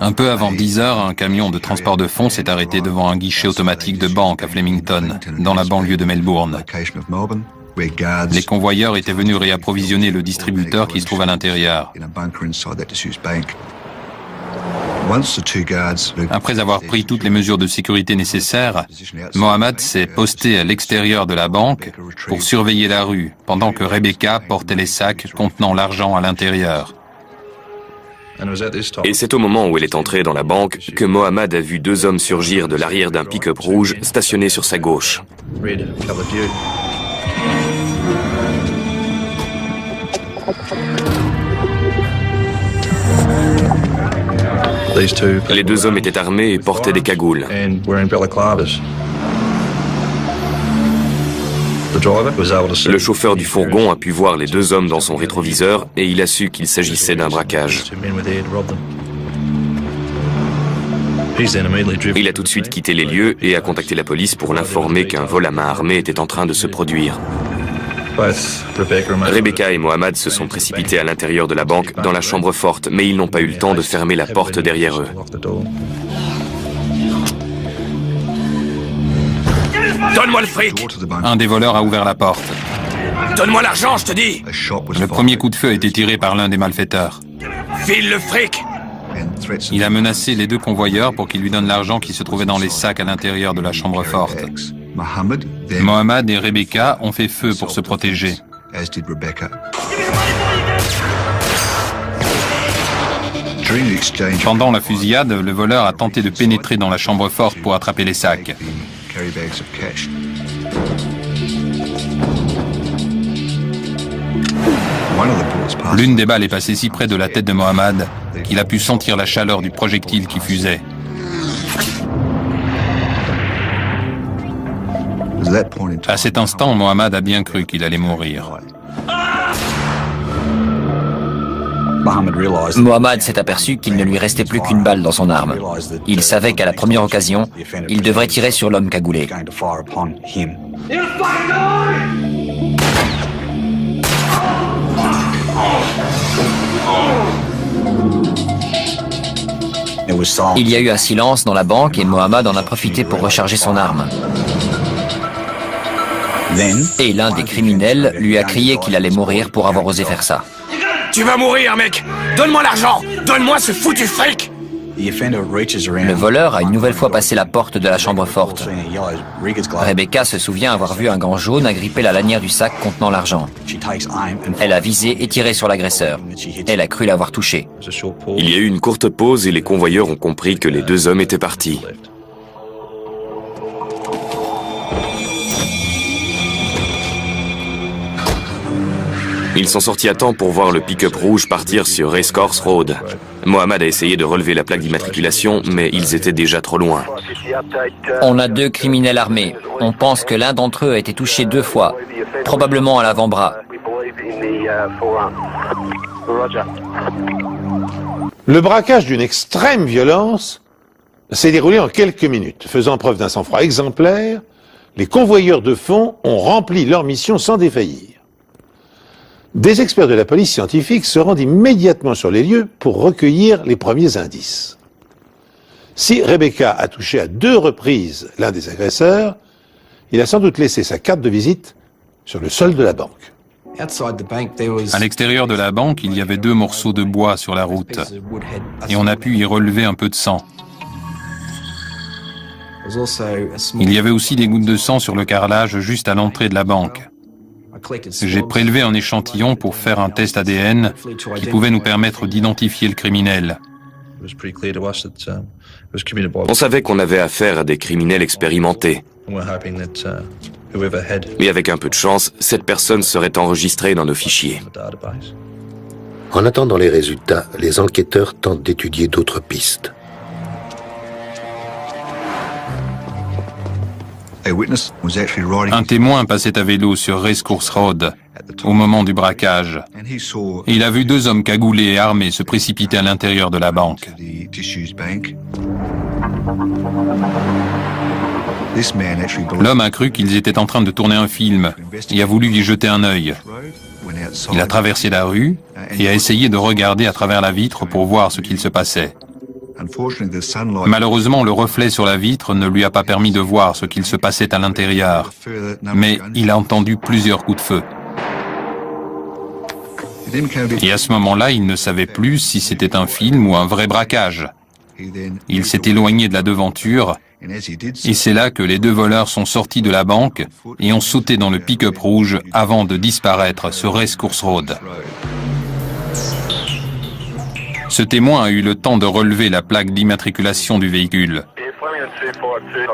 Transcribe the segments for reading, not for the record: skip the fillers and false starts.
Un peu avant 10 heures, un camion de transport de fonds s'est arrêté devant un guichet automatique de banque à Flemington, dans la banlieue de Melbourne. Les convoyeurs étaient venus réapprovisionner le distributeur qui se trouve à l'intérieur. Après avoir pris toutes les mesures de sécurité nécessaires, Mohamed s'est posté à l'extérieur de la banque pour surveiller la rue, pendant que Rebecca portait les sacs contenant l'argent à l'intérieur. Et c'est au moment où elle est entrée dans la banque que Mohamed a vu deux hommes surgir de l'arrière d'un pick-up rouge stationné sur sa gauche. Les deux hommes étaient armés et portaient des cagoules. Le chauffeur du fourgon a pu voir les deux hommes dans son rétroviseur et il a su qu'il s'agissait d'un braquage. Il a tout de suite quitté les lieux et a contacté la police pour l'informer qu'un vol à main armée était en train de se produire. Rebecca et Mohamed se sont précipités à l'intérieur de la banque, dans la chambre forte, mais ils n'ont pas eu le temps de fermer la porte derrière eux. Donne-moi le fric! Un des voleurs a ouvert la porte. Donne-moi l'argent, je te dis! Le premier coup de feu a été tiré par l'un des malfaiteurs. File le fric! Il a menacé les deux convoyeurs pour qu'ils lui donnent l'argent qui se trouvait dans les sacs à l'intérieur de la chambre forte. Mohamed et Rebecca ont fait feu pour se protéger. Pendant la fusillade, le voleur a tenté de pénétrer dans la chambre forte pour attraper les sacs. L'une des balles est passée si près de la tête de Mohamed qu'il a pu sentir la chaleur du projectile qui fusait. À cet instant, Mohamed a bien cru qu'il allait mourir. Mohamed s'est aperçu qu'il ne lui restait plus qu'une balle dans son arme. Il savait qu'à la première occasion, il devrait tirer sur l'homme cagoulé. Il y a eu un silence dans la banque et Mohamed en a profité pour recharger son arme. Et l'un des criminels lui a crié qu'il allait mourir pour avoir osé faire ça. Tu vas mourir, mec! Donne-moi l'argent! Donne-moi ce foutu fric! Le voleur a une nouvelle fois passé la porte de la chambre forte. Rebecca se souvient avoir vu un gant jaune agripper la lanière du sac contenant l'argent. Elle a visé et tiré sur l'agresseur. Elle a cru l'avoir touché. Il y a eu une courte pause et les convoyeurs ont compris que les deux hommes étaient partis. Ils sont sortis à temps pour voir le pick-up rouge partir sur Racecourse Road. Mohamed a essayé de relever la plaque d'immatriculation, mais ils étaient déjà trop loin. On a deux criminels armés. On pense que l'un d'entre eux a été touché 2 fois, probablement à l'avant-bras. Le braquage d'une extrême violence s'est déroulé en quelques minutes. Faisant preuve d'un sang-froid exemplaire, les convoyeurs de fonds ont rempli leur mission sans défaillir. Des experts de la police scientifique se rendent immédiatement sur les lieux pour recueillir les premiers indices. Si Rebecca a touché à 2 reprises l'un des agresseurs, il a sans doute laissé sa carte de visite sur le sol de la banque. À l'extérieur de la banque, il y avait 2 morceaux de bois sur la route, et on a pu y relever un peu de sang. Il y avait aussi des gouttes de sang sur le carrelage juste à l'entrée de la banque. J'ai prélevé un échantillon pour faire un test ADN qui pouvait nous permettre d'identifier le criminel. On savait qu'on avait affaire à des criminels expérimentés. Mais avec un peu de chance, cette personne serait enregistrée dans nos fichiers. En attendant les résultats, les enquêteurs tentent d'étudier d'autres pistes. Un témoin passait à vélo sur Racecourse Road au moment du braquage. Il a vu 2 hommes cagoulés et armés se précipiter à l'intérieur de la banque. L'homme a cru qu'ils étaient en train de tourner un film et a voulu y jeter un œil. Il a traversé la rue et a essayé de regarder à travers la vitre pour voir ce qu'il se passait. Malheureusement, le reflet sur la vitre ne lui a pas permis de voir ce qu'il se passait à l'intérieur, mais il a entendu plusieurs coups de feu. Et à ce moment-là, il ne savait plus si c'était un film ou un vrai braquage. Il s'est éloigné de la devanture, et c'est là que les deux voleurs sont sortis de la banque et ont sauté dans le pick-up rouge avant de disparaître sur Racecourse Road. Ce témoin a eu le temps de relever la plaque d'immatriculation du véhicule.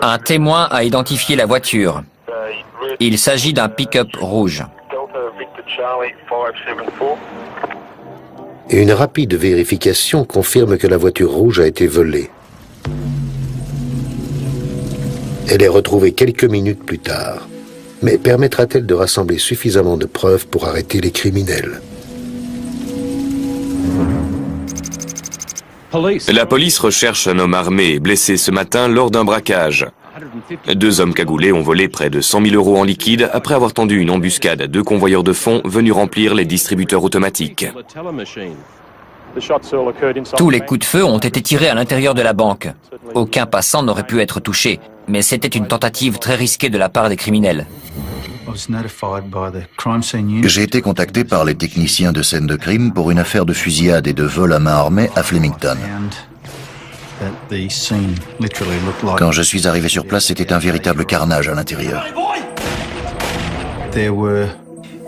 Un témoin a identifié la voiture. Il s'agit d'un pick-up rouge. Une rapide vérification confirme que la voiture rouge a été volée. Elle est retrouvée quelques minutes plus tard. Mais permettra-t-elle de rassembler suffisamment de preuves pour arrêter les criminels? La police recherche un homme armé blessé ce matin lors d'un braquage. Deux hommes cagoulés ont volé près de 100 000 € en liquide après avoir tendu une embuscade à deux convoyeurs de fonds venus remplir les distributeurs automatiques. Tous les coups de feu ont été tirés à l'intérieur de la banque. Aucun passant n'aurait pu être touché, mais c'était une tentative très risquée de la part des criminels. J'ai été contacté par les techniciens de scène de crime pour une affaire de fusillade et de vol à main armée à Flemington. Quand je suis arrivé sur place, c'était un véritable carnage à l'intérieur.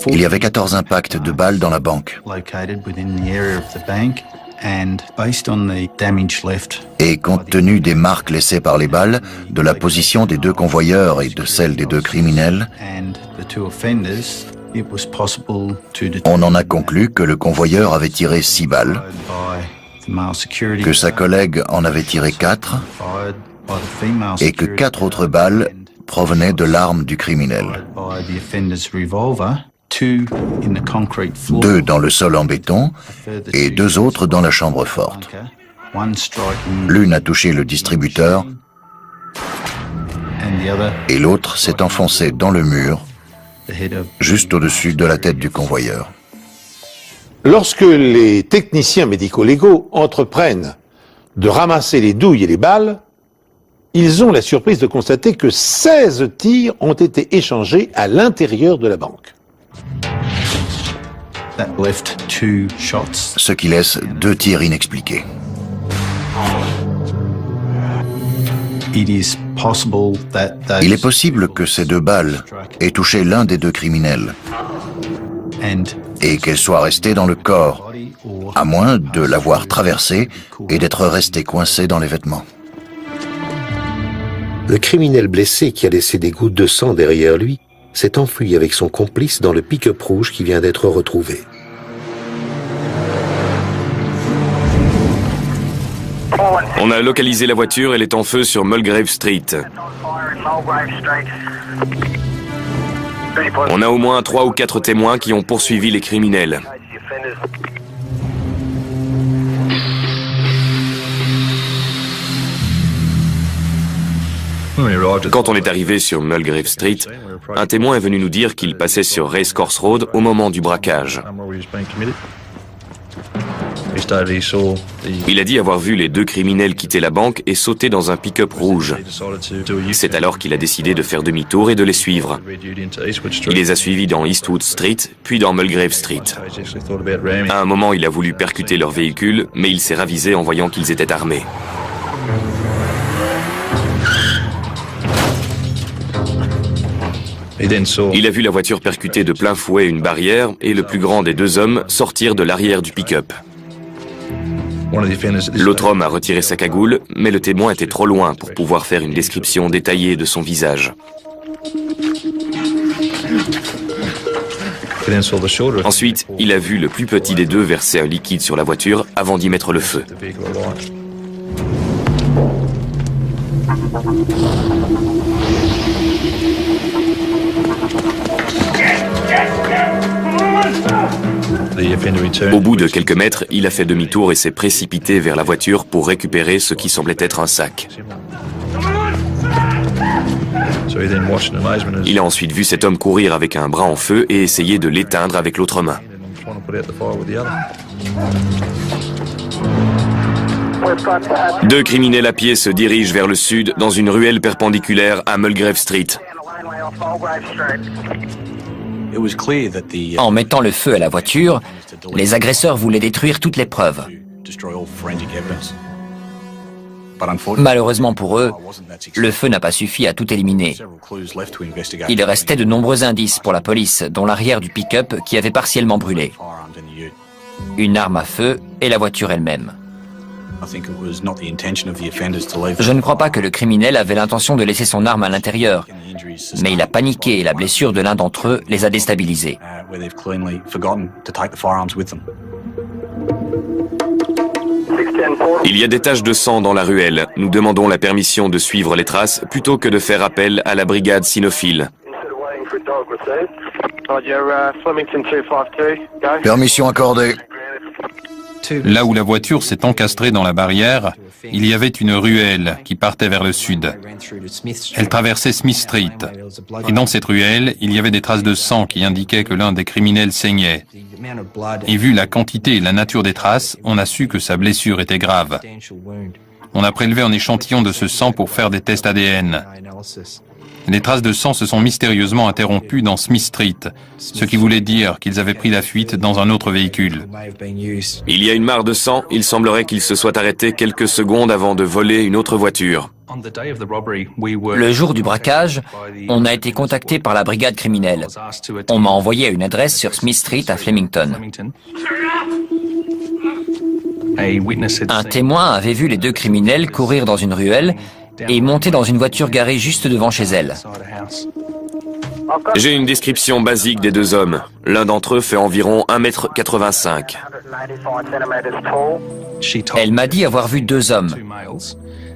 Il y avait 14 impacts de balles dans la banque. Et compte tenu des marques laissées par les balles, de la position des deux convoyeurs et de celle des deux criminels, on en a conclu que le convoyeur avait tiré 6 balles, que sa collègue en avait tiré 4 et que 4 autres balles provenaient de l'arme du criminel. 2 dans le sol en béton et 2 autres dans la chambre forte. L'une a touché le distributeur et l'autre s'est enfoncée dans le mur, juste au-dessus de la tête du convoyeur. Lorsque les techniciens médico-légaux entreprennent de ramasser les douilles et les balles, ils ont la surprise de constater que 16 tirs ont été échangés à l'intérieur de la banque. Ce qui laisse 2 tirs inexpliqués. Il est possible que ces 2 balles aient touché l'un des 2 criminels et qu'elles soient restées dans le corps, à moins de l'avoir traversé et d'être resté coincé dans les vêtements. Le criminel blessé qui a laissé des gouttes de sang derrière lui s'est enfui avec son complice dans le pick-up rouge qui vient d'être retrouvé. On a localisé la voiture, elle est en feu sur Mulgrave Street. On a au moins 3 ou 4 témoins qui ont poursuivi les criminels. Quand on est arrivé sur Mulgrave Street, un témoin est venu nous dire qu'il passait sur Racecourse Road au moment du braquage. Il a dit avoir vu les 2 criminels quitter la banque et sauter dans un pick-up rouge. C'est alors qu'il a décidé de faire demi-tour et de les suivre. Il les a suivis dans Eastwood Street, puis dans Mulgrave Street. À un moment, il a voulu percuter leur véhicule, mais il s'est ravisé en voyant qu'ils étaient armés. Il a vu la voiture percuter de plein fouet une barrière et le plus grand des 2 hommes sortir de l'arrière du pick-up. L'autre homme a retiré sa cagoule, mais le témoin était trop loin pour pouvoir faire une description détaillée de son visage. Ensuite, il a vu le plus petit des 2 verser un liquide sur la voiture avant d'y mettre le feu. Au bout de quelques mètres, il a fait demi-tour et s'est précipité vers la voiture pour récupérer ce qui semblait être un sac. Il a ensuite vu cet homme courir avec un bras en feu et essayer de l'éteindre avec l'autre main. Deux criminels à pied se dirigent vers le sud dans une ruelle perpendiculaire à Mulgrave Street. En mettant le feu à la voiture, les agresseurs voulaient détruire toutes les preuves. Malheureusement pour eux, le feu n'a pas suffi à tout éliminer. Il restait de nombreux indices pour la police, dont l'arrière du pick-up qui avait partiellement brûlé, une arme à feu et la voiture elle-même. Je ne crois pas que le criminel avait l'intention de laisser son arme à l'intérieur, mais il a paniqué et la blessure de l'un d'entre eux les a déstabilisés. Il y a des taches de sang dans la ruelle. Nous demandons la permission de suivre les traces plutôt que de faire appel à la brigade cynophile. Permission accordée. Là où la voiture s'est encastrée dans la barrière, il y avait une ruelle qui partait vers le sud. Elle traversait Smith Street. Et dans cette ruelle, il y avait des traces de sang qui indiquaient que l'un des criminels saignait. Et vu la quantité et la nature des traces, on a su que sa blessure était grave. On a prélevé un échantillon de ce sang pour faire des tests ADN. Les traces de sang se sont mystérieusement interrompues dans Smith Street, ce qui voulait dire qu'ils avaient pris la fuite dans un autre véhicule. Il y a une mare de sang, il semblerait qu'ils se soient arrêtés quelques secondes avant de voler une autre voiture. Le jour du braquage, on a été contacté par la brigade criminelle. On m'a envoyé à une adresse sur Smith Street à Flemington. Un témoin avait vu les deux criminels courir dans une ruelle et monter dans une voiture garée juste devant chez elle. J'ai une description basique des deux hommes. L'un d'entre eux fait environ 1,85 m. Elle m'a dit avoir vu deux hommes.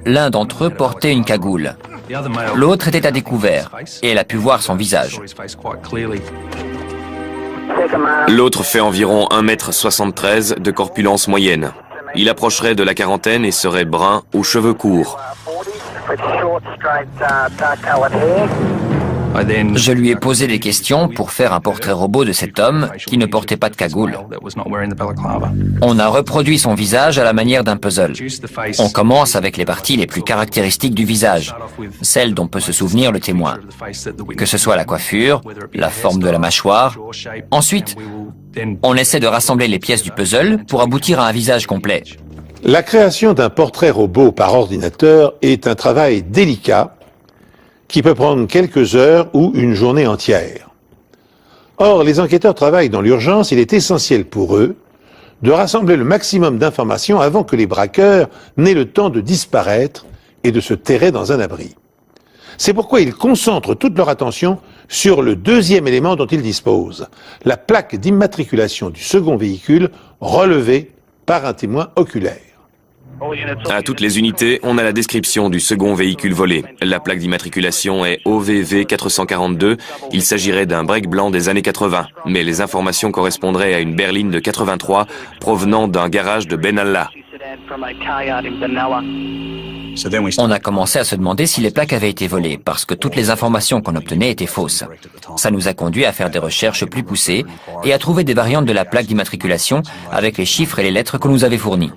L'un d'entre eux portait une cagoule. L'autre était à découvert et elle a pu voir son visage. L'autre fait environ 1,73 m de corpulence moyenne. Il approcherait de la quarantaine et serait brun aux cheveux courts. Je lui ai posé des questions pour faire un portrait robot de cet homme qui ne portait pas de cagoule. On a reproduit son visage à la manière d'un puzzle. On commence avec les parties les plus caractéristiques du visage, celles dont peut se souvenir le témoin, que ce soit la coiffure, la forme de la mâchoire. Ensuite, on essaie de rassembler les pièces du puzzle pour aboutir à un visage complet. La création d'un portrait robot par ordinateur est un travail délicat qui peut prendre quelques heures ou une journée entière. Or, les enquêteurs travaillent dans l'urgence, il est essentiel pour eux de rassembler le maximum d'informations avant que les braqueurs n'aient le temps de disparaître et de se terrer dans un abri. C'est pourquoi ils concentrent toute leur attention sur le deuxième élément dont ils disposent, la plaque d'immatriculation du second véhicule relevée par un témoin oculaire. À toutes les unités, on a la description du second véhicule volé. La plaque d'immatriculation est OVV 442. Il s'agirait d'un break blanc des années 80. Mais les informations correspondraient à une berline de 83 provenant d'un garage de Benalla. On a commencé à se demander si les plaques avaient été volées, parce que toutes les informations qu'on obtenait étaient fausses. Ça nous a conduit à faire des recherches plus poussées et à trouver des variantes de la plaque d'immatriculation avec les chiffres et les lettres qu'on nous avait fournis.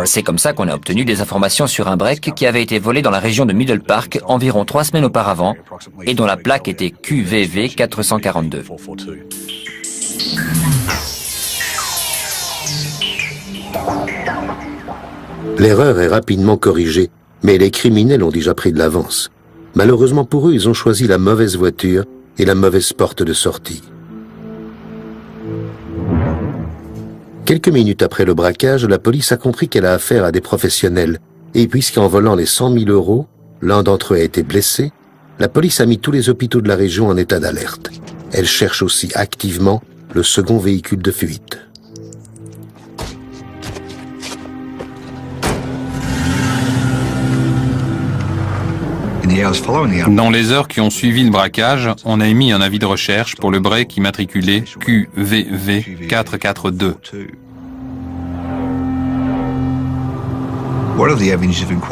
C'est comme ça qu'on a obtenu des informations sur un break qui avait été volé dans la région de Middle Park environ 3 semaines auparavant et dont la plaque était QVV 442. L'erreur est rapidement corrigée, mais les criminels ont déjà pris de l'avance. Malheureusement pour eux, ils ont choisi la mauvaise voiture et la mauvaise porte de sortie. Quelques minutes après le braquage, la police a compris qu'elle a affaire à des professionnels. Et puisqu'en volant les 100 000 €, l'un d'entre eux a été blessé, la police a mis tous les hôpitaux de la région en état d'alerte. Elle cherche aussi activement le second véhicule de fuite. Dans les heures qui ont suivi le braquage, on a émis un avis de recherche pour le break immatriculé QVV 442.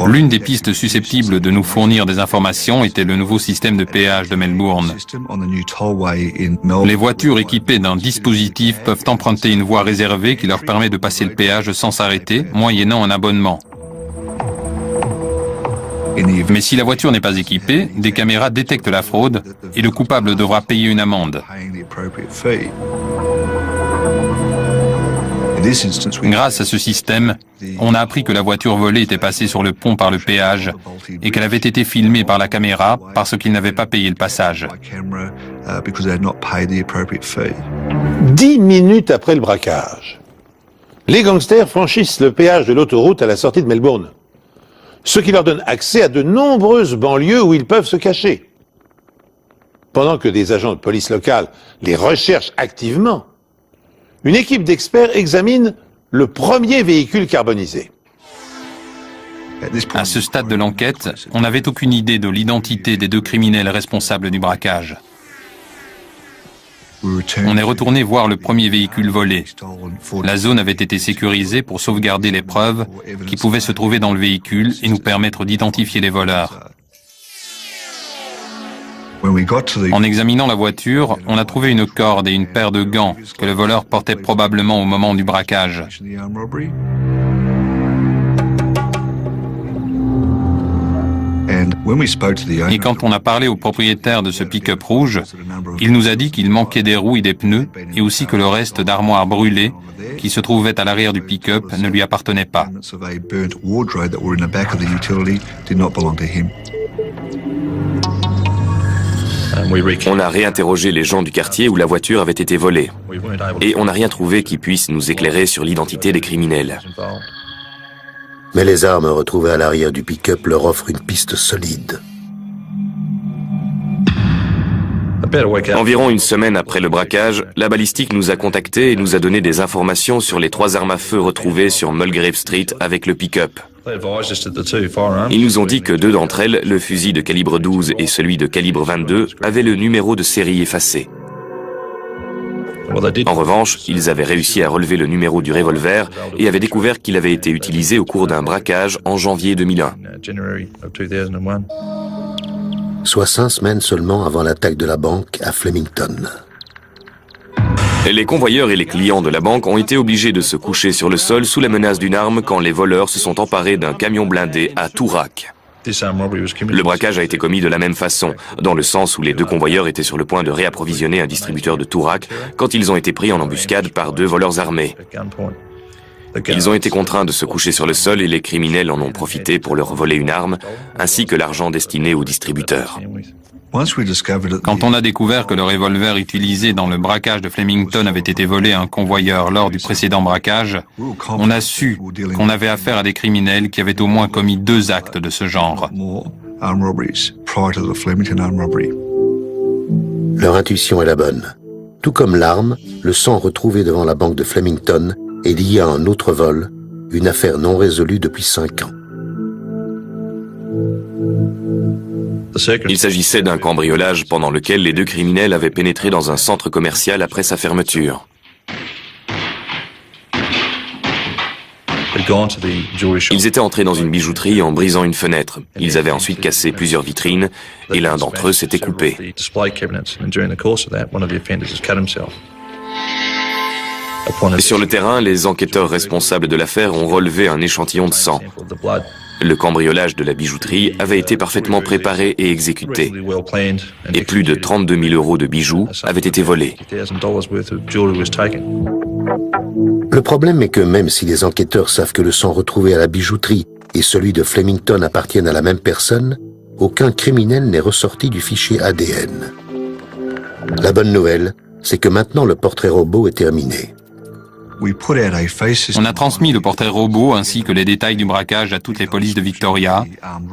L'une des pistes susceptibles de nous fournir des informations était le nouveau système de péage de Melbourne. Les voitures équipées d'un dispositif peuvent emprunter une voie réservée qui leur permet de passer le péage sans s'arrêter, moyennant un abonnement. Mais si la voiture n'est pas équipée, des caméras détectent la fraude et le coupable devra payer une amende. Grâce à ce système, on a appris que la voiture volée était passée sur le pont par le péage et qu'elle avait été filmée par la caméra parce qu'il n'avait pas payé le passage. 10 minutes après le braquage, les gangsters franchissent le péage de l'autoroute à la sortie de Melbourne, ce qui leur donne accès à de nombreuses banlieues où ils peuvent se cacher. Pendant que des agents de police locale les recherchent activement, une équipe d'experts examine le premier véhicule carbonisé. À ce stade de l'enquête, on n'avait aucune idée de l'identité des deux criminels responsables du braquage. On est retourné voir le premier véhicule volé. La zone avait été sécurisée pour sauvegarder les preuves qui pouvaient se trouver dans le véhicule et nous permettre d'identifier les voleurs. En examinant la voiture, on a trouvé une corde et une paire de gants que le voleur portait probablement au moment du braquage. Et quand on a parlé au propriétaire de ce pick-up rouge, il nous a dit qu'il manquait des roues et des pneus et aussi que le reste d'armoire brûlée qui se trouvait à l'arrière du pick-up ne lui appartenait pas. On a réinterrogé les gens du quartier où la voiture avait été volée. Et on n'a rien trouvé qui puisse nous éclairer sur l'identité des criminels. Mais les armes retrouvées à l'arrière du pick-up leur offrent une piste solide. Environ une semaine après le braquage, la balistique nous a contactés et nous a donné des informations sur les 3 armes à feu retrouvées sur Mulgrave Street avec le pick-up. Ils nous ont dit que 2 d'entre elles, le fusil de calibre 12 et celui de calibre 22, avaient le numéro de série effacé. En revanche, ils avaient réussi à relever le numéro du revolver et avaient découvert qu'il avait été utilisé au cours d'un braquage en janvier 2001. Soit 5 semaines seulement avant l'attaque de la banque à Flemington. Les convoyeurs et les clients de la banque ont été obligés de se coucher sur le sol sous la menace d'une arme quand les voleurs se sont emparés d'un camion blindé à Toorak. Le braquage a été commis de la même façon, dans le sens où les 2 convoyeurs étaient sur le point de réapprovisionner un distributeur de Toorak quand ils ont été pris en embuscade par 2 voleurs armés. Ils ont été contraints de se coucher sur le sol et les criminels en ont profité pour leur voler une arme, ainsi que l'argent destiné au distributeur. Quand on a découvert que le revolver utilisé dans le braquage de Flemington avait été volé à un convoyeur lors du précédent braquage, on a su qu'on avait affaire à des criminels qui avaient au moins commis 2 actes de ce genre. Leur intuition est la bonne. Tout comme l'arme, le sang retrouvé devant la banque de Flemington est lié à un autre vol, une affaire non résolue depuis 5 ans. Il s'agissait d'un cambriolage pendant lequel les 2 criminels avaient pénétré dans un centre commercial après sa fermeture. Ils étaient entrés dans une bijouterie en brisant une fenêtre. Ils avaient ensuite cassé plusieurs vitrines et l'un d'entre eux s'était coupé. Sur le terrain, les enquêteurs responsables de l'affaire ont relevé un échantillon de sang. Le cambriolage de la bijouterie avait été parfaitement préparé et exécuté. Et plus de 32 000 € de bijoux avaient été volés. Le problème est que même si les enquêteurs savent que le sang retrouvé à la bijouterie et celui de Flemington appartiennent à la même personne, aucun criminel n'est ressorti du fichier ADN. La bonne nouvelle, c'est que maintenant le portrait robot est terminé. On a transmis le portrait robot ainsi que les détails du braquage à toutes les polices de Victoria,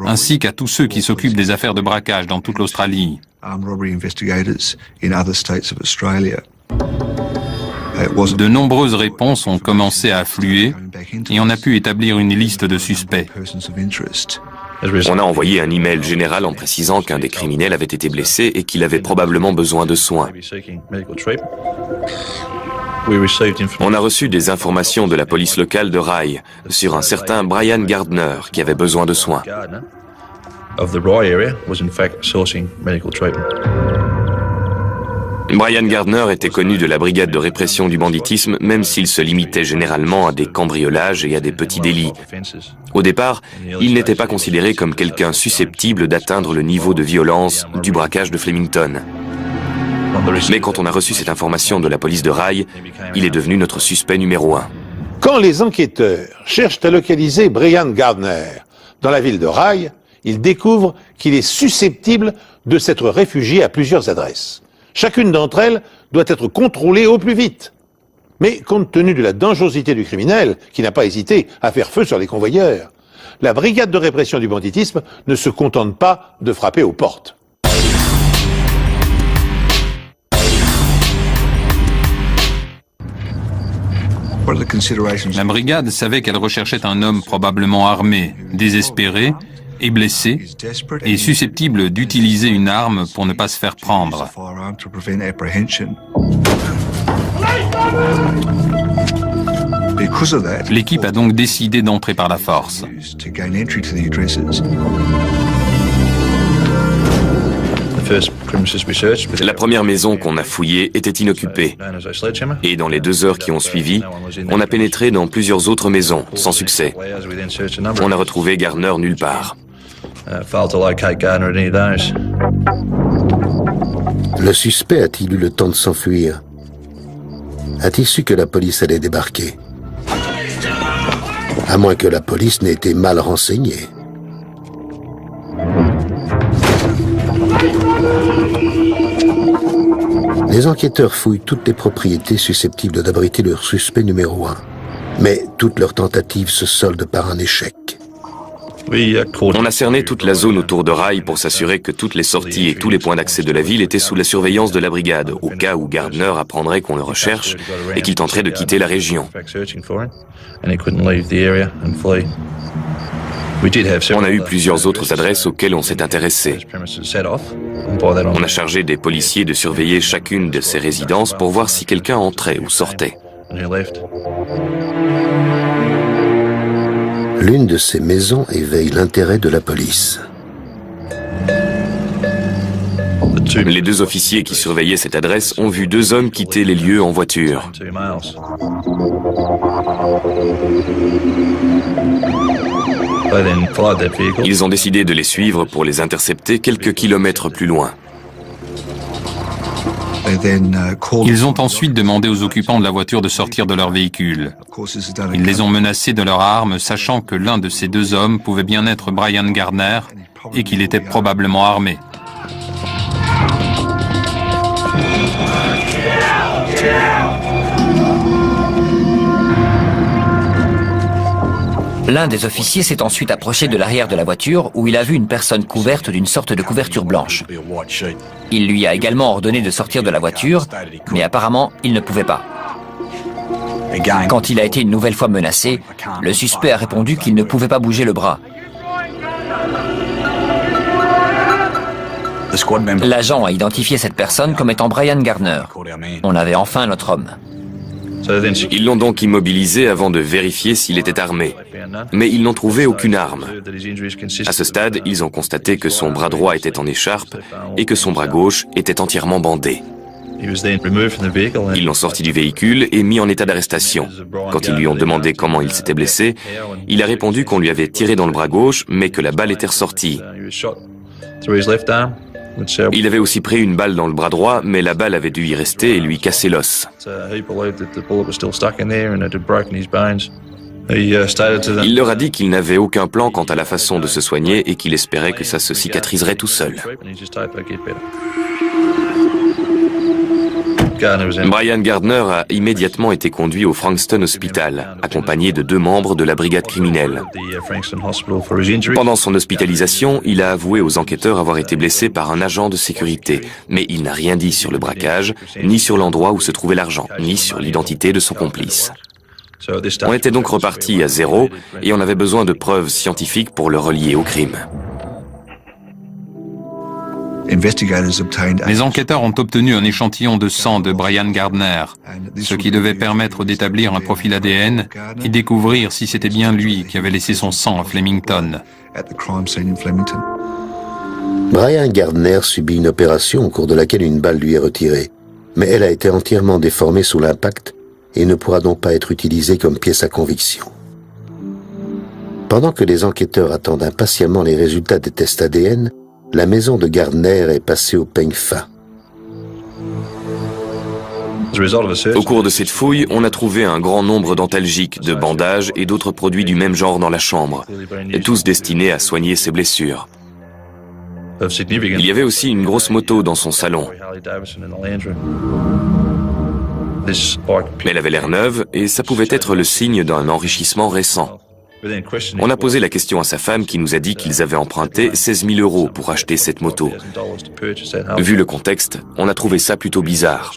ainsi qu'à tous ceux qui s'occupent des affaires de braquage dans toute l'Australie. De nombreuses réponses ont commencé à affluer et on a pu établir une liste de suspects. On a envoyé un email général en précisant qu'un des criminels avait été blessé et qu'il avait probablement besoin de soins. On a reçu des informations de la police locale de Rye sur un certain Brian Gardner qui avait besoin de soins. Brian Gardner était connu de la brigade de répression du banditisme, même s'il se limitait généralement à des cambriolages et à des petits délits. Au départ, il n'était pas considéré comme quelqu'un susceptible d'atteindre le niveau de violence du braquage de Flemington. Mais quand on a reçu cette information de la police de Rye, il est devenu notre suspect numéro 1. Quand les enquêteurs cherchent à localiser Brian Gardner dans la ville de Rye, ils découvrent qu'il est susceptible de s'être réfugié à plusieurs adresses. Chacune d'entre elles doit être contrôlée au plus vite. Mais compte tenu de la dangerosité du criminel, qui n'a pas hésité à faire feu sur les convoyeurs, la brigade de répression du banditisme ne se contente pas de frapper aux portes. La brigade savait qu'elle recherchait un homme probablement armé, désespéré et blessé, et susceptible d'utiliser une arme pour ne pas se faire prendre. L'équipe a donc décidé d'entrer par la force. La première maison qu'on a fouillée était inoccupée. Et dans les 2 heures qui ont suivi, on a pénétré dans plusieurs autres maisons, sans succès. On n'a retrouvé Gardner nulle part. Le suspect a-t-il eu le temps de s'enfuir? A-t-il su que la police allait débarquer? À moins que la police n'ait été mal renseignée. Les enquêteurs fouillent toutes les propriétés susceptibles d'abriter leur suspect numéro 1. Mais toutes leurs tentatives se soldent par un échec. On a cerné toute la zone autour de Rye pour s'assurer que toutes les sorties et tous les points d'accès de la ville étaient sous la surveillance de la brigade, au cas où Gardner apprendrait qu'on le recherche et qu'il tenterait de quitter la région. On a eu plusieurs autres adresses auxquelles on s'est intéressé. On a chargé des policiers de surveiller chacune de ces résidences pour voir si quelqu'un entrait ou sortait. L'une de ces maisons éveille l'intérêt de la police. Les 2 officiers qui surveillaient cette adresse ont vu 2 hommes quitter les lieux en voiture. Ils ont décidé de les suivre pour les intercepter quelques kilomètres plus loin. Ils ont ensuite demandé aux occupants de la voiture de sortir de leur véhicule. Ils les ont menacés de leurs armes, sachant que l'un de ces 2 hommes pouvait bien être Brian Gardner et qu'il était probablement armé. L'un des officiers s'est ensuite approché de l'arrière de la voiture où il a vu une personne couverte d'une sorte de couverture blanche. Il lui a également ordonné de sortir de la voiture, mais apparemment, il ne pouvait pas. Quand il a été une nouvelle fois menacé, le suspect a répondu qu'il ne pouvait pas bouger le bras. L'agent a identifié cette personne comme étant Brian Gardner. On avait enfin notre homme. Ils l'ont donc immobilisé avant de vérifier s'il était armé. Mais ils n'ont trouvé aucune arme. À ce stade, ils ont constaté que son bras droit était en écharpe et que son bras gauche était entièrement bandé. Ils l'ont sorti du véhicule et mis en état d'arrestation. Quand ils lui ont demandé comment il s'était blessé, il a répondu qu'on lui avait tiré dans le bras gauche, mais que la balle était ressortie. Il avait aussi pris une balle dans le bras droit, mais la balle avait dû y rester et lui casser l'os. Il leur a dit qu'il n'avait aucun plan quant à la façon de se soigner et qu'il espérait que ça se cicatriserait tout seul. Brian Gardner a immédiatement été conduit au Frankston Hospital, accompagné de 2 membres de la brigade criminelle. Pendant son hospitalisation, il a avoué aux enquêteurs avoir été blessé par un agent de sécurité, mais il n'a rien dit sur le braquage, ni sur l'endroit où se trouvait l'argent, ni sur l'identité de son complice. On était donc reparti à 0 et on avait besoin de preuves scientifiques pour le relier au crime. Les enquêteurs ont obtenu un échantillon de sang de Brian Gardner, ce qui devait permettre d'établir un profil ADN et découvrir si c'était bien lui qui avait laissé son sang à Flemington. Brian Gardner subit une opération au cours de laquelle une balle lui est retirée, mais elle a été entièrement déformée sous l'impact et ne pourra donc pas être utilisée comme pièce à conviction. Pendant que les enquêteurs attendent impatiemment les résultats des tests ADN, la maison de Gardner est passée au peigne fin. Au cours de cette fouille, on a trouvé un grand nombre d'antalgiques, de bandages et d'autres produits du même genre dans la chambre, tous destinés à soigner ses blessures. Il y avait aussi une grosse moto dans son salon. Elle avait l'air neuve et ça pouvait être le signe d'un enrichissement récent. On a posé la question à sa femme qui nous a dit qu'ils avaient emprunté 16 000 € pour acheter cette moto. Vu le contexte, on a trouvé ça plutôt bizarre.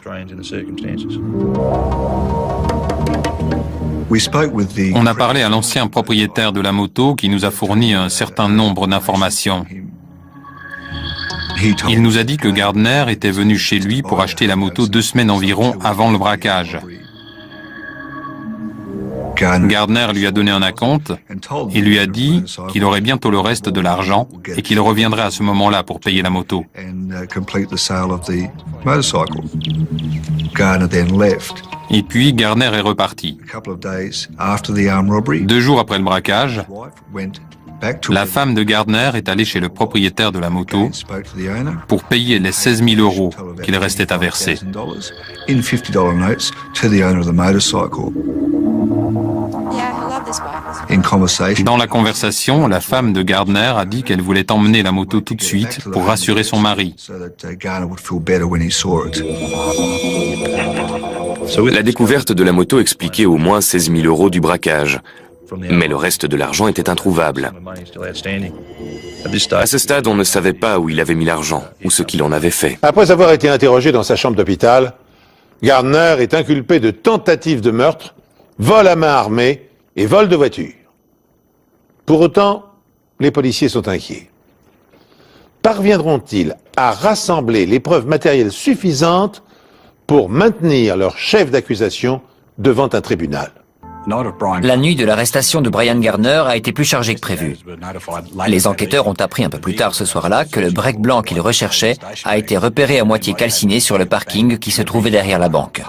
On a parlé à l'ancien propriétaire de la moto qui nous a fourni un certain nombre d'informations. Il nous a dit que Gardner était venu chez lui pour acheter la moto 2 semaines environ avant le braquage. Gardner lui a donné un acompte et lui a dit qu'il aurait bientôt le reste de l'argent et qu'il reviendrait à ce moment-là pour payer la moto. Et puis Gardner est reparti. 2 jours après le braquage, la femme de Gardner est allée chez le propriétaire de la moto pour payer les 16 000 € qu'il restait à verser. Dans la conversation, la femme de Gardner a dit qu'elle voulait emmener la moto tout de suite pour rassurer son mari. La découverte de la moto expliquait au moins 16 000 € du braquage. Mais le reste de l'argent était introuvable. À ce stade, on ne savait pas où il avait mis l'argent, ou ce qu'il en avait fait. Après avoir été interrogé dans sa chambre d'hôpital, Gardner est inculpé de tentative de meurtre, vol à main armée et vol de voiture. Pour autant, les policiers sont inquiets. Parviendront-ils à rassembler les preuves matérielles suffisantes pour maintenir leur chef d'accusation devant un tribunal? La nuit de l'arrestation de Brian Gardner a été plus chargée que prévu. Les enquêteurs ont appris un peu plus tard ce soir-là que le break blanc qu'ils recherchaient a été repéré à moitié calciné sur le parking qui se trouvait derrière la banque.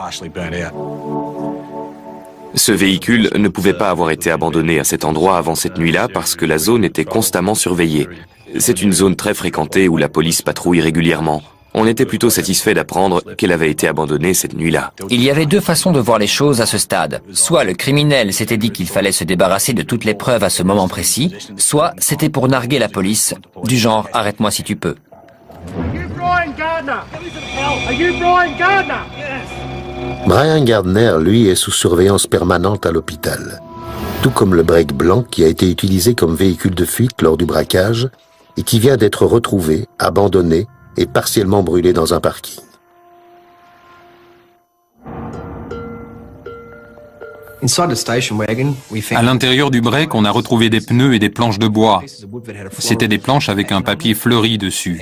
Ce véhicule ne pouvait pas avoir été abandonné à cet endroit avant cette nuit-là parce que la zone était constamment surveillée. C'est une zone très fréquentée où la police patrouille régulièrement. On était plutôt satisfait d'apprendre qu'elle avait été abandonnée cette nuit-là. Il y avait 2 façons de voir les choses à ce stade. Soit le criminel s'était dit qu'il fallait se débarrasser de toutes les preuves à ce moment précis, soit c'était pour narguer la police, du genre « arrête-moi si tu peux ». Brian Gardner, lui, est sous surveillance permanente à l'hôpital. Tout comme le break blanc qui a été utilisé comme véhicule de fuite lors du braquage et qui vient d'être retrouvé, abandonné et partiellement brûlé dans un parking. À l'intérieur du break, on a retrouvé des pneus et des planches de bois. C'était des planches avec un papier fleuri dessus.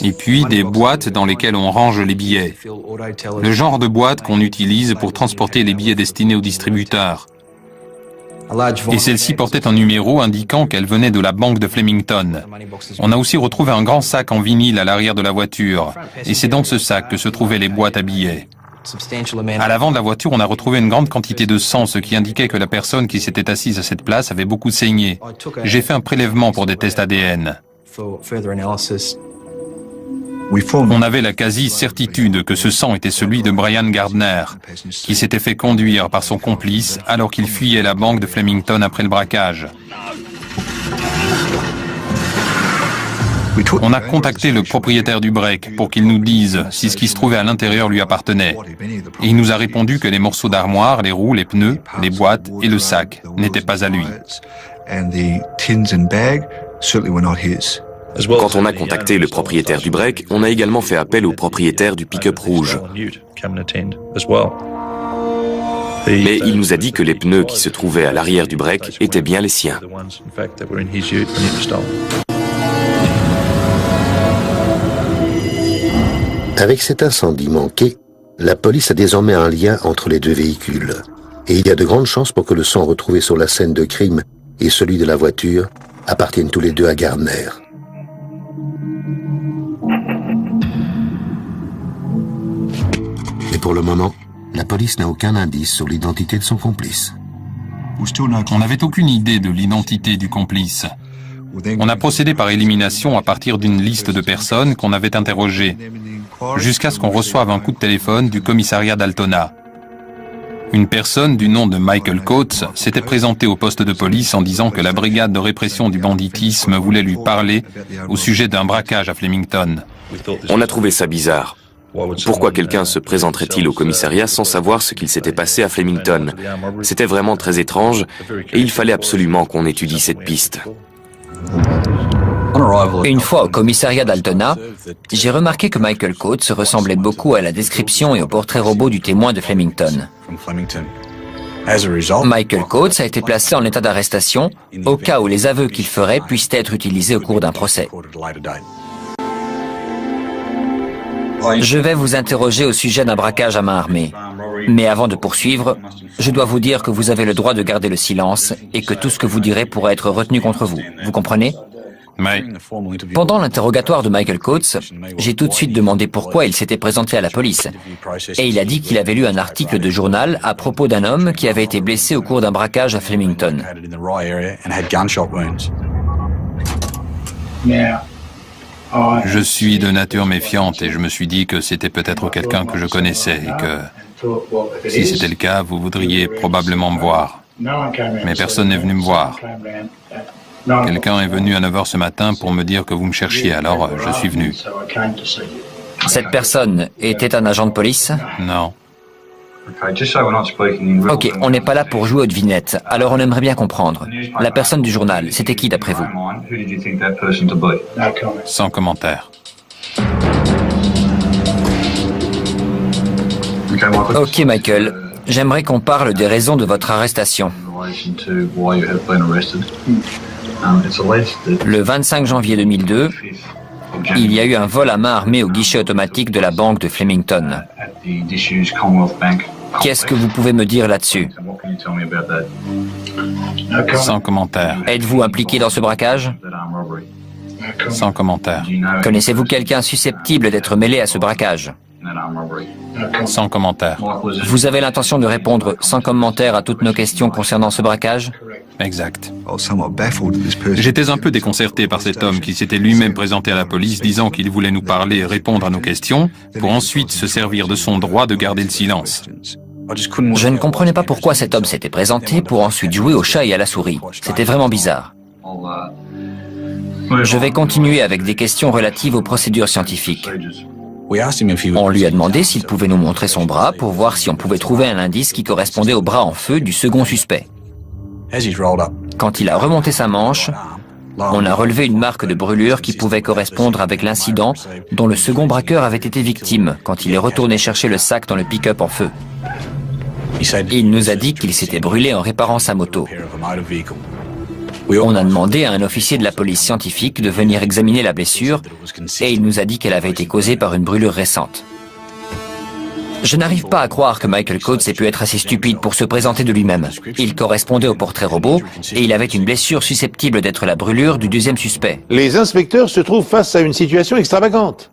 Et puis des boîtes dans lesquelles on range les billets. Le genre de boîte qu'on utilise pour transporter les billets destinés aux distributeurs. Et celle-ci portait un numéro indiquant qu'elle venait de la banque de Flemington. On a aussi retrouvé un grand sac en vinyle à l'arrière de la voiture. Et c'est dans ce sac que se trouvaient les boîtes à billets. À l'avant de la voiture, on a retrouvé une grande quantité de sang, ce qui indiquait que la personne qui s'était assise à cette place avait beaucoup saigné. J'ai fait un prélèvement pour des tests ADN. On avait la quasi-certitude que ce sang était celui de Brian Gardner, qui s'était fait conduire par son complice alors qu'il fuyait la banque de Flemington après le braquage. On a contacté le propriétaire du break pour qu'il nous dise si ce qui se trouvait à l'intérieur lui appartenait. Et il nous a répondu que les morceaux d'armoire, les roues, les pneus, les boîtes et le sac n'étaient pas à lui. Quand on a contacté le propriétaire du break, on a également fait appel au propriétaire du pick-up rouge. Mais il nous a dit que les pneus qui se trouvaient à l'arrière du break étaient bien les siens. Avec cet incendie manqué, la police a désormais un lien entre les deux véhicules. Et il y a de grandes chances pour que le sang retrouvé sur la scène de crime et celui de la voiture appartiennent tous les deux à Gardner. Mais pour le moment, la police n'a aucun indice sur l'identité de son complice. On n'avait aucune idée de l'identité du complice. On a procédé par élimination à partir d'une liste de personnes qu'on avait interrogées, jusqu'à ce qu'on reçoive un coup de téléphone du commissariat d'Altona. Une personne du nom de Michael Coates s'était présentée au poste de police en disant que la brigade de répression du banditisme voulait lui parler au sujet d'un braquage à Flemington. On a trouvé ça bizarre. Pourquoi quelqu'un se présenterait-il au commissariat sans savoir ce qu'il s'était passé à Flemington? C'était vraiment très étrange et il fallait absolument qu'on étudie cette piste. Une fois au commissariat d'Altona, j'ai remarqué que Michael Coates ressemblait beaucoup à la description et au portrait robot du témoin de Flemington. Michael Coates a été placé en état d'arrestation au cas où les aveux qu'il ferait puissent être utilisés au cours d'un procès. Je vais vous interroger au sujet d'un braquage à main armée. Mais avant de poursuivre, je dois vous dire que vous avez le droit de garder le silence et que tout ce que vous direz pourra être retenu contre vous. Vous comprenez? Mais Pendant l'interrogatoire de Michael Coates, j'ai tout de suite demandé pourquoi il s'était présenté à la police. Et il a dit qu'il avait lu un article de journal à propos d'un homme qui avait été blessé au cours d'un braquage à Flemington. je suis de nature méfiante et je me suis dit que c'était peut-être quelqu'un que je connaissais et que, si c'était le cas, vous voudriez probablement me voir. Mais personne n'est venu me voir. Quelqu'un est venu à 9h ce matin pour me dire que vous me cherchiez, alors je suis venu. Cette personne était un agent de police? Non. Ok, on n'est pas là pour jouer aux devinettes, alors on aimerait bien comprendre. La personne du journal, c'était qui d'après vous? Sans commentaire. Ok Michael, j'aimerais qu'on parle des raisons de votre arrestation. Le 25 janvier 2002, il y a eu un vol à main armée au guichet automatique de la banque de Flemington. Qu'est-ce que vous pouvez me dire là-dessus? Sans commentaire. Êtes-vous impliqué dans ce braquage? Sans commentaire. Connaissez-vous quelqu'un susceptible d'être mêlé à ce braquage? Sans commentaire. Vous avez l'intention de répondre sans commentaire à toutes nos questions concernant ce braquage? Exact. J'étais un peu déconcerté par cet homme qui s'était lui-même présenté à la police disant qu'il voulait nous parler et répondre à nos questions pour ensuite se servir de son droit de garder le silence. Je ne comprenais pas pourquoi cet homme s'était présenté pour ensuite jouer au chat et à la souris. C'était vraiment bizarre. Je vais continuer avec des questions relatives aux procédures scientifiques. On lui a demandé s'il pouvait nous montrer son bras pour voir si on pouvait trouver un indice qui correspondait au bras en feu du second suspect. Quand il a remonté sa manche, on a relevé une marque de brûlure qui pouvait correspondre avec l'incident dont le second braqueur avait été victime quand il est retourné chercher le sac dans le pick-up en feu. Il nous a dit qu'il s'était brûlé en réparant sa moto. On a demandé à un officier de la police scientifique de venir examiner la blessure et il nous a dit qu'elle avait été causée par une brûlure récente. Je n'arrive pas à croire que Michael Coates ait pu être assez stupide pour se présenter de lui-même. Il correspondait au portrait robot et il avait une blessure susceptible d'être la brûlure du deuxième suspect. Les inspecteurs se trouvent face à une situation extravagante.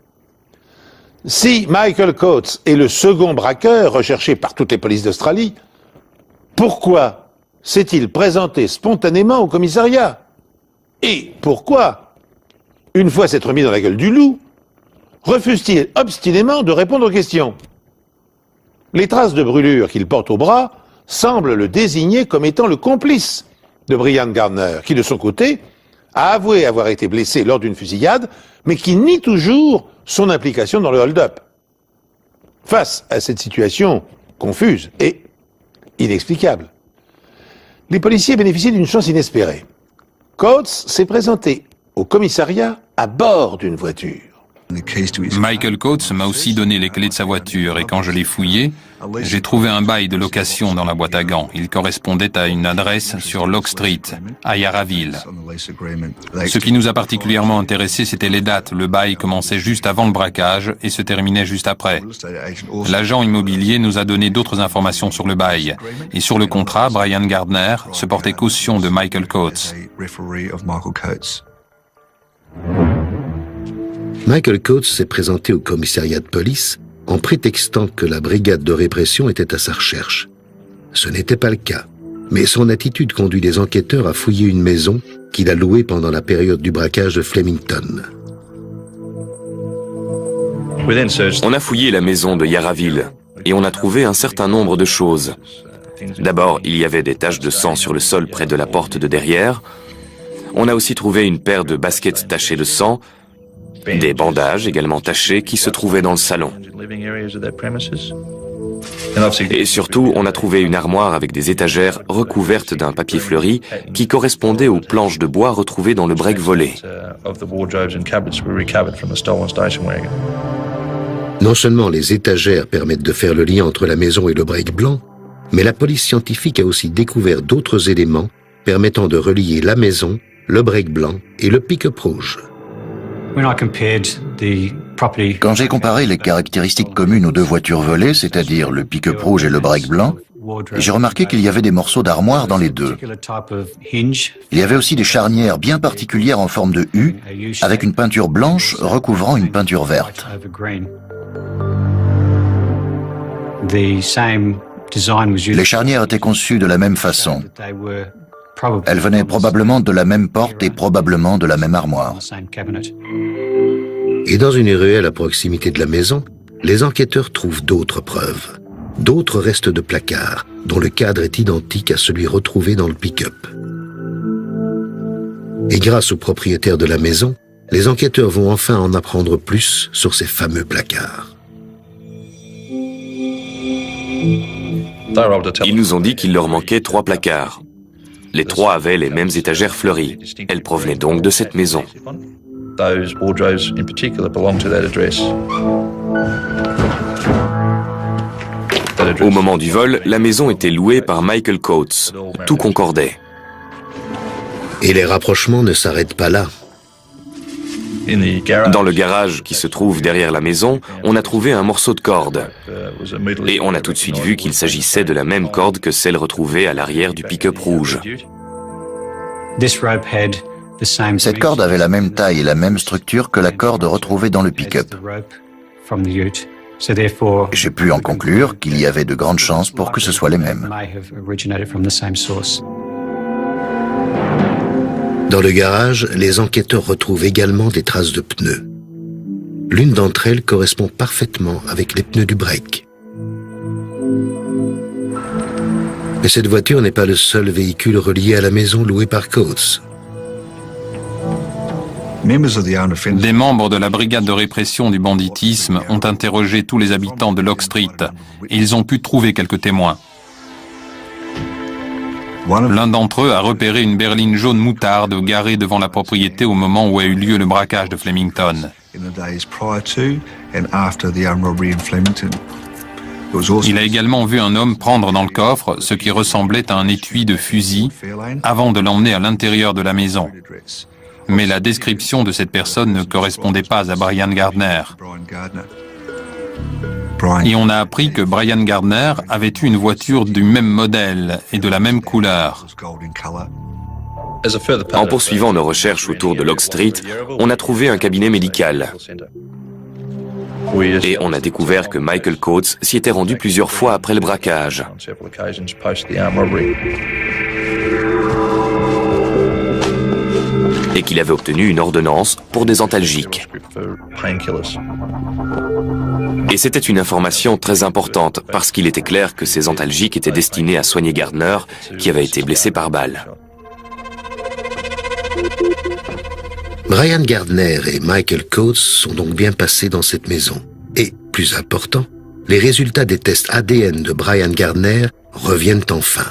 Si Michael Coates est le second braqueur recherché par toutes les polices d'Australie, pourquoi s'est-il présenté spontanément au commissariat? Et pourquoi, une fois s'être mis dans la gueule du loup, refuse-t-il obstinément de répondre aux questions? Les traces de brûlure qu'il porte au bras semblent le désigner comme étant le complice de Brian Gardner, qui de son côté a avoué avoir été blessé lors d'une fusillade, mais qui nie toujours son implication dans le hold-up. Face à cette situation confuse et inexplicable, les policiers bénéficient d'une chance inespérée. Coates s'est présenté au commissariat à bord d'une voiture. Michael Coates m'a aussi donné les clés de sa voiture et quand je l'ai fouillé, j'ai trouvé un bail de location dans la boîte à gants. Il correspondait à une adresse sur Locke Street, à Yarraville. Ce qui nous a particulièrement intéressé, c'était les dates. Le bail commençait juste avant le braquage et se terminait juste après. L'agent immobilier nous a donné d'autres informations sur le bail. Et sur le contrat, Brian Gardner se portait caution de Michael Coates. Michael Coates s'est présenté au commissariat de police en prétextant que la brigade de répression était à sa recherche. Ce n'était pas le cas, mais son attitude conduit les enquêteurs à fouiller une maison qu'il a louée pendant la période du braquage de Flemington. On a fouillé la maison de Yarraville et on a trouvé un certain nombre de choses. D'abord, il y avait des taches de sang sur le sol près de la porte de derrière. On a aussi trouvé une paire de baskets tachées de sang, des bandages également tachés qui se trouvaient dans le salon. Et surtout, on a trouvé une armoire avec des étagères recouvertes d'un papier fleuri qui correspondait aux planches de bois retrouvées dans le break volé. Non seulement les étagères permettent de faire le lien entre la maison et le break blanc, mais la police scientifique a aussi découvert d'autres éléments permettant de relier la maison, le break blanc et le pick-up rouge. Quand j'ai comparé les caractéristiques communes aux deux voitures volées, c'est-à-dire le pick-up rouge et le break blanc, j'ai remarqué qu'il y avait des morceaux d'armoire dans les deux. Il y avait aussi des charnières bien particulières en forme de U, avec une peinture blanche recouvrant une peinture verte. Les charnières étaient conçues de la même façon. Elles venaient probablement de la même porte et probablement de la même armoire. Et dans une ruelle à proximité de la maison, les enquêteurs trouvent d'autres preuves, d'autres restes de placards, dont le cadre est identique à celui retrouvé dans le pick-up. Et grâce au propriétaire de la maison, les enquêteurs vont enfin en apprendre plus sur ces fameux placards. Ils nous ont dit qu'il leur manquait 3 placards. Les 3 avaient les mêmes étagères fleuries. Elles provenaient donc de cette maison. Au moment du vol, la maison était louée par Michael Coates. Tout concordait. Et les rapprochements ne s'arrêtent pas là. Dans le garage qui se trouve derrière la maison, on a trouvé un morceau de corde. Et on a tout de suite vu qu'il s'agissait de la même corde que celle retrouvée à l'arrière du pick-up rouge. Cette corde avait la même taille et la même structure que la corde retrouvée dans le pick-up. J'ai pu en conclure qu'il y avait de grandes chances pour que ce soit les mêmes. Dans le garage, les enquêteurs retrouvent également des traces de pneus. L'une d'entre elles correspond parfaitement avec les pneus du break. Mais cette voiture n'est pas le seul véhicule relié à la maison louée par Coates. Des membres de la brigade de répression du banditisme ont interrogé tous les habitants de Locke Street et ils ont pu trouver quelques témoins. L'un d'entre eux a repéré une berline jaune moutarde garée devant la propriété au moment où a eu lieu le braquage de Flemington. Il a également vu un homme prendre dans le coffre ce qui ressemblait à un étui de fusil avant de l'emmener à l'intérieur de la maison. Mais la description de cette personne ne correspondait pas à Brian Gardner. Et on a appris que Brian Gardner avait eu une voiture du même modèle et de la même couleur. En poursuivant nos recherches autour de Locke Street, on a trouvé un cabinet médical. Et on a découvert que Michael Coates s'y était rendu plusieurs fois après le braquage. Et qu'il avait obtenu une ordonnance pour des antalgiques. Et c'était une information très importante parce qu'il était clair que ces antalgiques étaient destinés à soigner Gardner, qui avait été blessé par balle. Brian Gardner et Michael Coates sont donc bien passés dans cette maison. Et, plus important, les résultats des tests ADN de Brian Gardner reviennent enfin.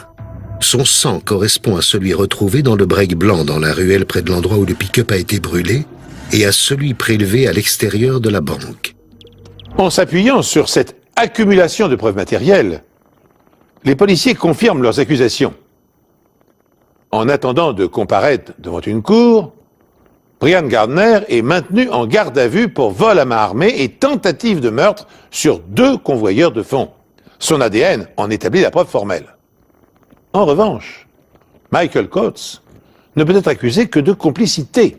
Son sang correspond à celui retrouvé dans le break blanc dans la ruelle près de l'endroit où le pick-up a été brûlé, et à celui prélevé à l'extérieur de la banque. En s'appuyant sur cette accumulation de preuves matérielles, les policiers confirment leurs accusations. En attendant de comparaître devant une cour, Brian Gardner est maintenu en garde à vue pour vol à main armée et tentative de meurtre sur 2 convoyeurs de fonds. Son ADN en établit la preuve formelle. En revanche, Michael Coates ne peut être accusé que de complicité.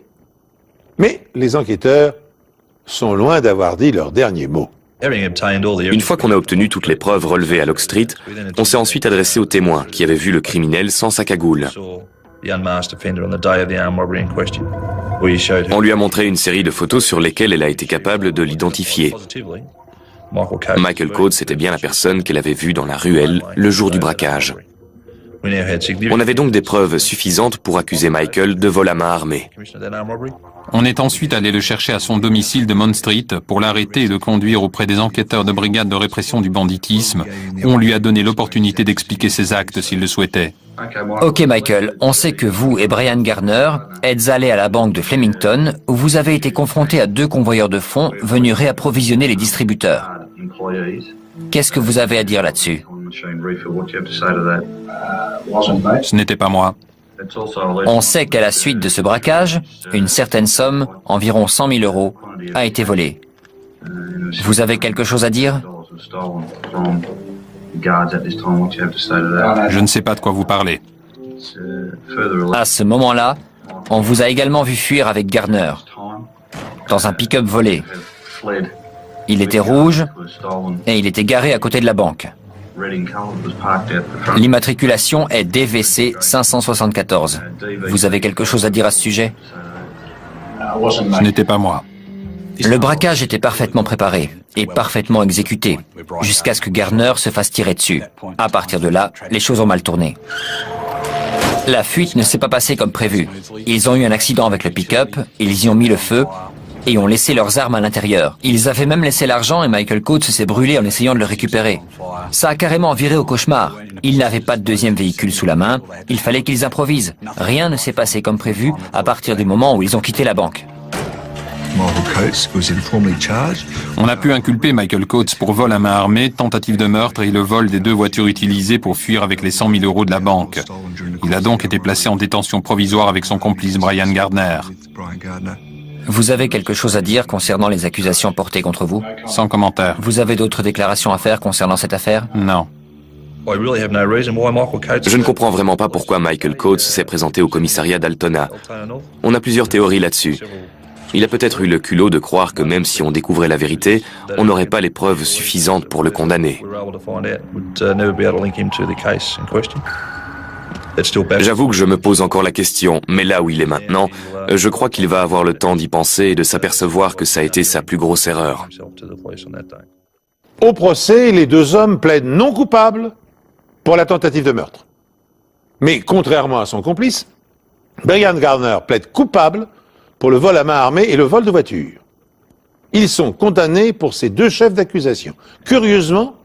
Mais les enquêteurs sont loin d'avoir dit leur dernier mot. Une fois qu'on a obtenu toutes les preuves relevées à Locke Street, on s'est ensuite adressé aux témoins qui avaient vu le criminel sans sa cagoule. On lui a montré une série de photos sur lesquelles elle a été capable de l'identifier. Michael Coates était bien la personne qu'elle avait vue dans la ruelle le jour du braquage. On avait donc des preuves suffisantes pour accuser Michael de vol à main armée. On est ensuite allé le chercher à son domicile de Mount Street pour l'arrêter et le conduire auprès des enquêteurs de brigade de répression du banditisme, où on lui a donné l'opportunité d'expliquer ses actes s'il le souhaitait. Ok Michael, on sait que vous et Brian Gardner êtes allés à la banque de Flemington, où vous avez été confrontés à 2 convoyeurs de fonds venus réapprovisionner les distributeurs. Qu'est-ce que vous avez à dire là-dessus? Ce n'était pas moi. On sait qu'à la suite de ce braquage, une certaine somme, environ 100 000 euros, a été volée. Vous avez quelque chose à dire? Je ne sais pas de quoi vous parlez. À ce moment-là, on vous a également vu fuir avec Gardner, dans un pick-up volé. Il était rouge et il était garé à côté de la banque. L'immatriculation est DVC 574. Vous avez quelque chose à dire à ce sujet? Ce n'était pas moi. Le braquage était parfaitement préparé et parfaitement exécuté, jusqu'à ce que Gardner se fasse tirer dessus. À partir de là, les choses ont mal tourné. La fuite ne s'est pas passée comme prévu. Ils ont eu un accident avec le pick-up, ils y ont mis le feu et ont laissé leurs armes à l'intérieur. Ils avaient même laissé l'argent et Michael Coates s'est brûlé en essayant de le récupérer. Ça a carrément viré au cauchemar. Ils n'avaient pas de deuxième véhicule sous la main, il fallait qu'ils improvisent. Rien ne s'est passé comme prévu à partir du moment où ils ont quitté la banque. On a pu inculper Michael Coates pour vol à main armée, tentative de meurtre et le vol des 2 voitures utilisées pour fuir avec les 100 000 euros de la banque. Il a donc été placé en détention provisoire avec son complice Brian Gardner. Vous avez quelque chose à dire concernant les accusations portées contre vous? Sans commentaire. Vous avez d'autres déclarations à faire concernant cette affaire? Non. Je ne comprends vraiment pas pourquoi Michael Coates s'est présenté au commissariat d'Altona. On a plusieurs théories là-dessus. Il a peut-être eu le culot de croire que même si on découvrait la vérité, on n'aurait pas les preuves suffisantes pour le condamner. J'avoue que je me pose encore la question, mais là où il est maintenant, je crois qu'il va avoir le temps d'y penser et de s'apercevoir que ça a été sa plus grosse erreur. Au procès, les 2 hommes plaident non coupables pour la tentative de meurtre. Mais contrairement à son complice, Brian Gardner plaide coupable pour le vol à main armée et le vol de voiture. Ils sont condamnés pour ces 2 chefs d'accusation. Curieusement,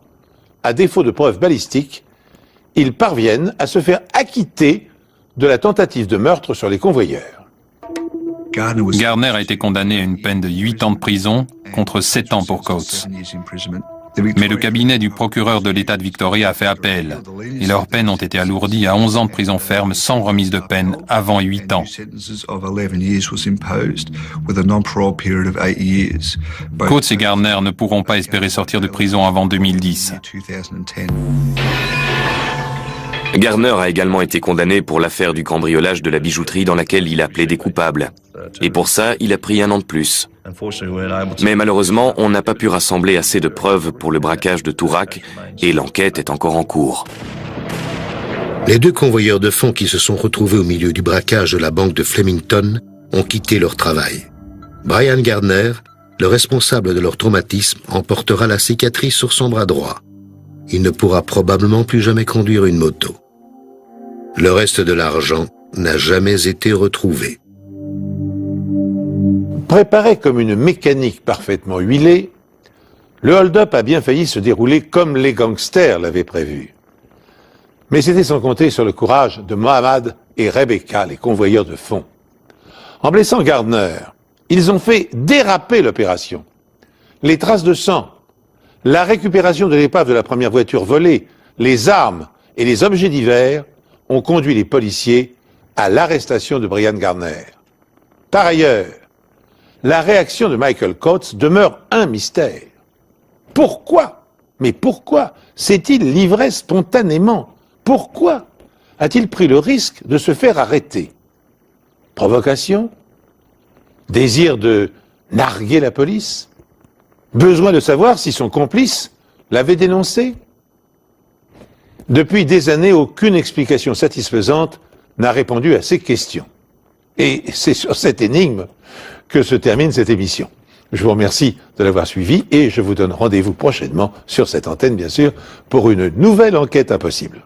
à défaut de preuves balistiques, ils parviennent à se faire acquitter de la tentative de meurtre sur les convoyeurs. Gardner a été condamné à une peine de 8 ans de prison contre 7 ans pour Coates. Mais le cabinet du procureur de l'État de Victoria a fait appel et leurs peines ont été alourdies à 11 ans de prison ferme sans remise de peine avant 8 ans. Coates et Gardner ne pourront pas espérer sortir de prison avant 2010. Gardner a également été condamné pour l'affaire du cambriolage de la bijouterie dans laquelle il a plaidé coupable. Et pour ça, il a pris 1 an de plus. Mais malheureusement, on n'a pas pu rassembler assez de preuves pour le braquage de Toorak et l'enquête est encore en cours. Les 2 convoyeurs de fonds qui se sont retrouvés au milieu du braquage de la banque de Flemington ont quitté leur travail. Brian Gardner, le responsable de leur traumatisme, en portera la cicatrice sur son bras droit. Il ne pourra probablement plus jamais conduire une moto. Le reste de l'argent n'a jamais été retrouvé. Préparé comme une mécanique parfaitement huilée, le hold-up a bien failli se dérouler comme les gangsters l'avaient prévu. Mais c'était sans compter sur le courage de Mohamed et Rebecca, les convoyeurs de fonds. En blessant Gardner, Ils ont fait déraper l'opération. Les traces de sang, la récupération de l'épave de la première voiture volée, les armes et les objets divers ont conduit les policiers à l'arrestation de Brian Garner. Par ailleurs, la réaction de Michael Coates demeure un mystère. Pourquoi? Mais pourquoi s'est-il livré spontanément? Pourquoi a-t-il pris le risque de se faire arrêter? Provocation? Désir de narguer la police? Besoin de savoir si son complice l'avait dénoncé? Depuis des années, aucune explication satisfaisante n'a répondu à ces questions. Et c'est sur cette énigme que se termine cette émission. Je vous remercie de l'avoir suivi et je vous donne rendez-vous prochainement sur cette antenne, bien sûr, pour une nouvelle enquête impossible.